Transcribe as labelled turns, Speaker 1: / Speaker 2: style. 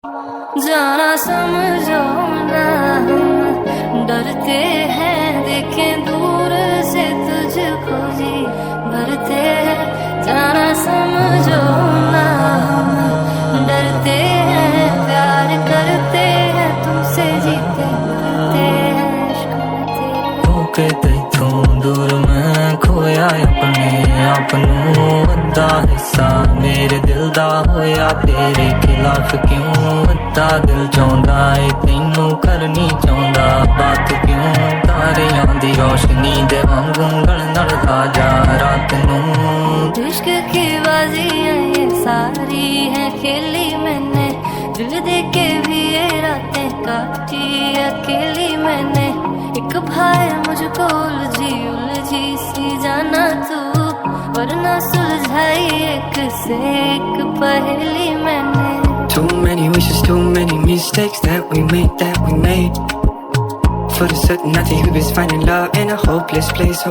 Speaker 1: जाना समझो ना, डरते हैं देखें दूर से तुझको जी भरते हैं। जाना समझो ना, डरते हैं प्यार करते हैं तुमसे जीते मरते हैं इश्क में तेरे। तैथों दूर मैं खोया अपने आप नूं, अद्धा हिस्सा मेरे दिल दा होया तेरे खिलाफ क्यों। अद्धा दिल चाहुंदा ए तैनूं करनी चाहुंदा बात क्यों। तारियां दी रोशनी दे वांगू गल ला जा रात नूं। इश्क की बाजियां ये सारी हैं खेली मैंने, दिल दे के भी ये रातें काटी अकेली मैंने। एक भाई मुझको उलझी सी जाना तू, वरना सुलझाई एक से एक पहेली मैंने।
Speaker 2: Too many wishes, too many mistakes that we made. For the certain nothing we was finding love in a hopeless place.